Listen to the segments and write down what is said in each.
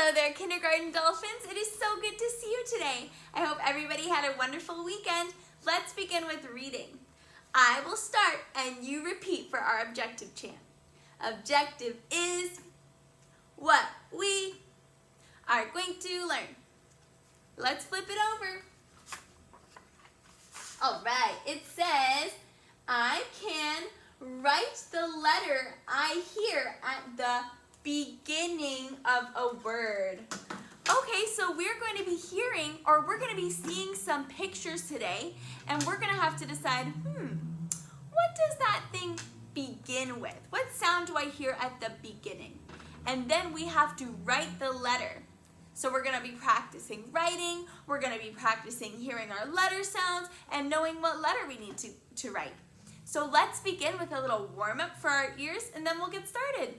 Hello there, kindergarten dolphins. It is so good to see you today. I hope everybody had a wonderful weekend. Let's begin with reading. I will start and you repeat for our objective chant. Objective is what we are going to learn. Let's flip it over. All right, it says, I can write the letter I hear at the beginning of a word. Okay, so we're going to be hearing, or we're going to be seeing some pictures today, and we're going to have to decide, what does that thing begin with? What sound do I hear at the beginning? And then we have to write the letter. So we're going to be practicing writing, we're going to be practicing hearing our letter sounds, and knowing what letter we need to write. So let's begin with a little warm-up for our ears, and then we'll get started.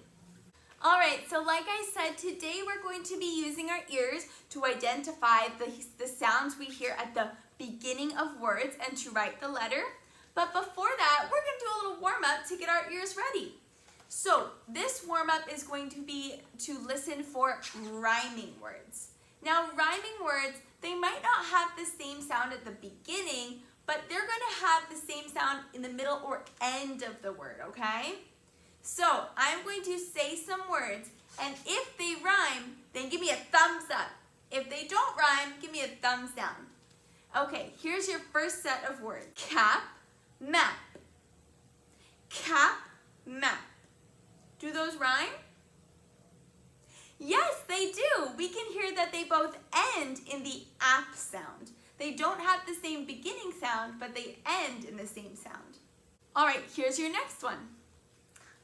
All right, so like I said, today we're going to be using our ears to identify the sounds we hear at the beginning of words and to write the letter. But before that, we're going to do a little warm-up to get our ears ready. So this warm-up is going to be to listen for rhyming words. Now, rhyming words, they might not have the same sound at the beginning, but they're going to have the same sound in the middle or end of the word, okay? So I'm going to say some words, and if they rhyme, then give me a thumbs up. If they don't rhyme, give me a thumbs down. Okay, here's your first set of words. Cap, map. Cap, map. Do those rhyme? Yes, they do. We can hear that they both end in the ap sound. They don't have the same beginning sound, but they end in the same sound. All right, here's your next one.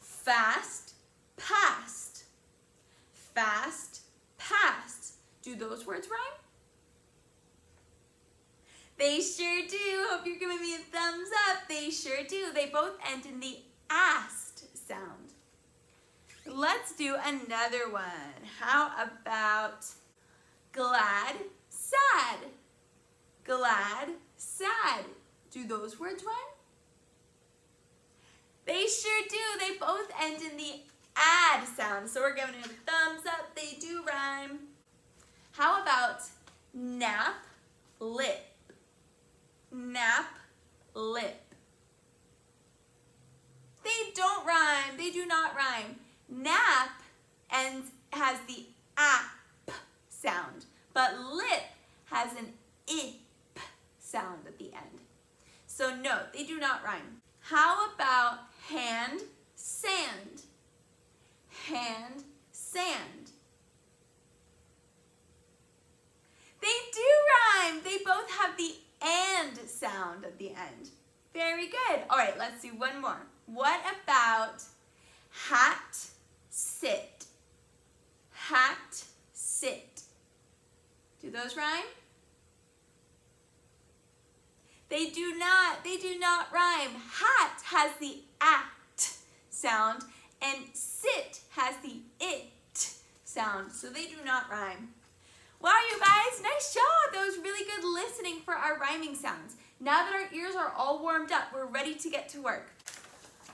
Fast, past. Fast, past. Do those words rhyme? They sure do. Hope you're giving me a thumbs up. They sure do. They both end in the ast sound. Let's do another one. How about glad, sad? Glad, sad. Do those words rhyme? They sure do. They both end in the ad sound. So we're giving it a thumbs up. They do rhyme. How about nap, lip? Nap, lip. They don't rhyme. They do not rhyme. Nap has the ap sound, but lip has an ip sound at the end. So no, they do not rhyme. How about hand, sand? Hand, sand. They do rhyme. They both have the and sound at the end. Very good. All right, let's do one more. What about hat, sit? Hat, sit. Do those rhyme? They do not rhyme. Hat has the at sound and sit has the it sound, so they do not rhyme. Wow, you guys, nice job. That was really good listening for our rhyming sounds. Now that our ears are all warmed up, we're ready to get to work.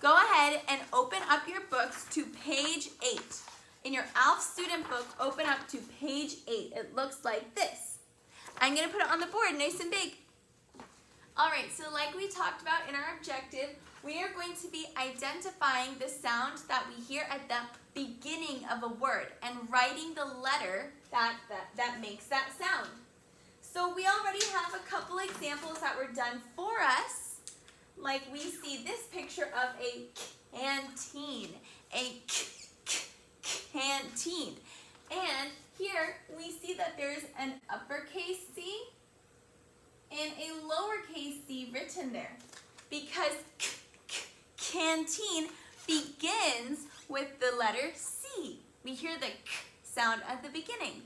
Go ahead and open up your books to page 8. In your ALF student book, open up to page 8. It looks like this. I'm going to put it on the board nice and big. All right, so like we talked about in our objective, we are going to be identifying the sound that we hear at the beginning of a word and writing the letter that makes that sound. So we already have a couple examples that were done for us. Like we see this picture of a canteen, canteen. And here we see that there's an uppercase C and a lowercase c written there because canteen begins with the letter C. We hear the k sound at the beginning.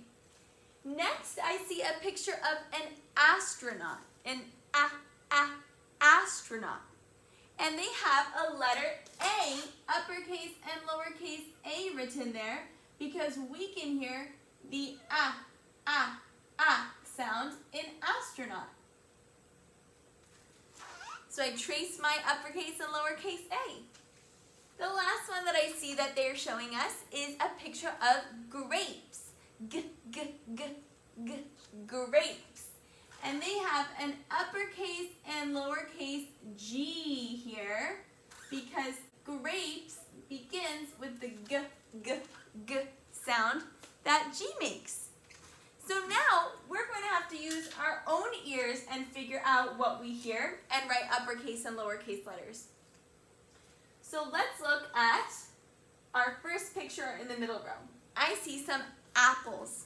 Next, I see a picture of an astronaut, astronaut. And they have a letter A, uppercase and lowercase a written there because we can hear the sound in astronaut. So I trace my uppercase and lowercase a. The last one that I see that they're showing us is a picture of grapes. g, g, g, g, grapes. And they have an uppercase and lowercase g here because grapes begins with the g, g, g sound that G makes. So now we're going to have to use our own ears and figure out what we hear and write uppercase and lowercase letters. So let's look at our first picture in the middle row. I see some apples.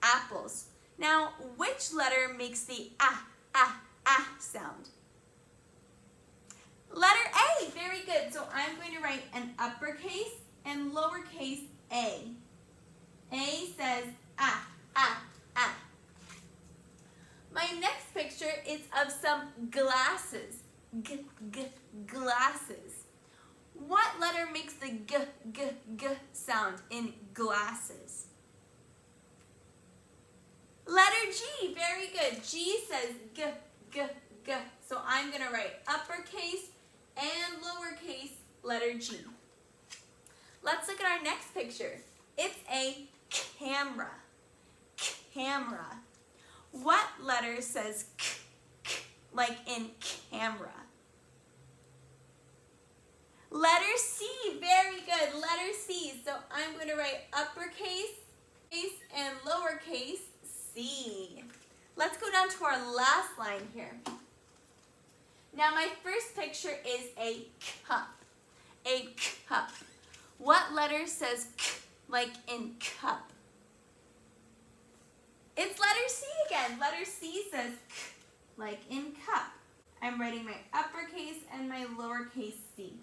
Apples. Now, which letter makes the sound? Letter A. Very good. So I'm going to write an uppercase and lowercase a. A says ah. My next picture is of some glasses. Glasses. What letter makes the g sound in glasses? Letter G. Very good. G says g. So I'm going to write uppercase and lowercase letter G. Let's look at our next picture. It's a camera. Camera. What letter says k like in camera? Letter C. Very good. Letter C. So I'm going to write uppercase and lowercase C. Let's go down to our last line here. Now my first picture is a cup. A cup. What letter says k like in cup? It's letter C again. Letter C says k like in cup. I'm writing my uppercase and my lowercase c.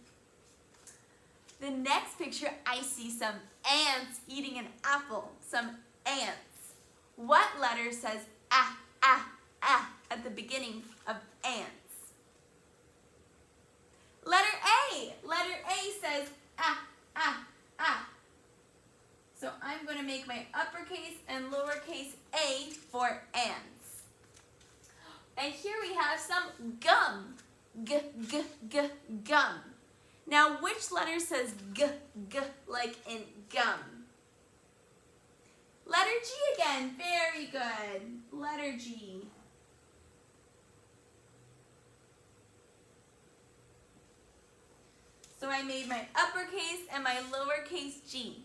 The next picture, I see some ants eating an apple. Some ants. What letter says at the beginning of ants? Letter A. Letter A says ah. So I'm going to make my uppercase and lowercase a for ants. And here we have some gum. Gum. Now which letter says g like in gum? Letter G again. Very good. Letter G. So I made my uppercase and my lowercase g.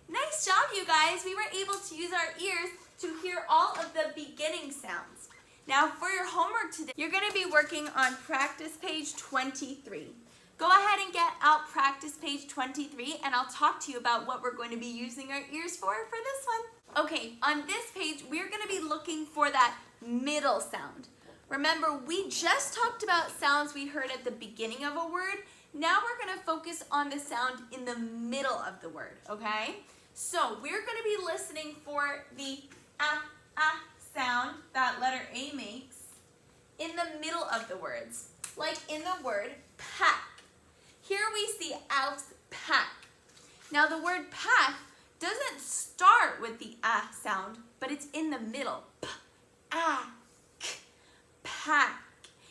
Nice job, you guys. We were able to use our ears to hear all of the beginning sounds. Now for your homework today, you're going to be working on practice page 23. Go ahead and get out practice page 23 and I'll talk to you about what we're going to be using our ears for this one. Okay, on this page, we're going to be looking for that middle sound. Remember, we just talked about sounds we heard at the beginning of a word. Now we're going to focus on the sound in the middle of the word, okay? So we're going to be listening for the sound that letter A makes in the middle of the words, like in the word pack. Here we see Alf's pack. Now the word pack doesn't start with the sound, but it's in the middle. Pack.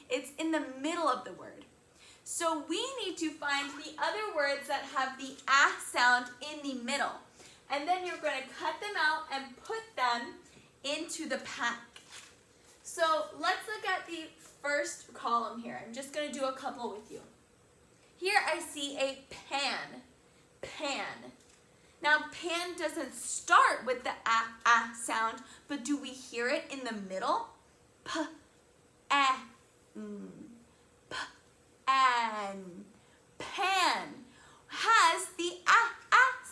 It's in the middle of the word. So we need to find the other words that have the sound in the middle. And then you're going to cut them out and put them into the pack. So let's look at the first column here. I'm just going to do a couple with you. Here I see a pan. Pan. Now pan doesn't start with the sound, but do we hear it in the middle? Pan has the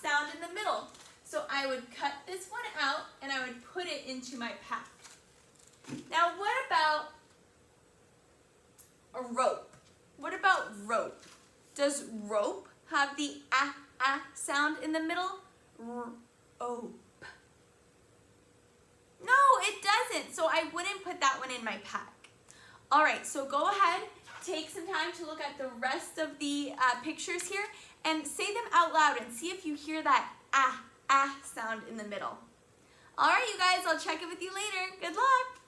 sound in the middle. So I would cut this one out and I would put it into my pack. Now what about a rope? What about rope? Does rope have the sound in the middle? Rope. No, it doesn't. So I wouldn't put that one in my pack. All right, so go ahead, take some time to look at the rest of the pictures here and say them out loud and see if you hear that sound in the middle. All right, you guys, I'll check in with you later. Good luck.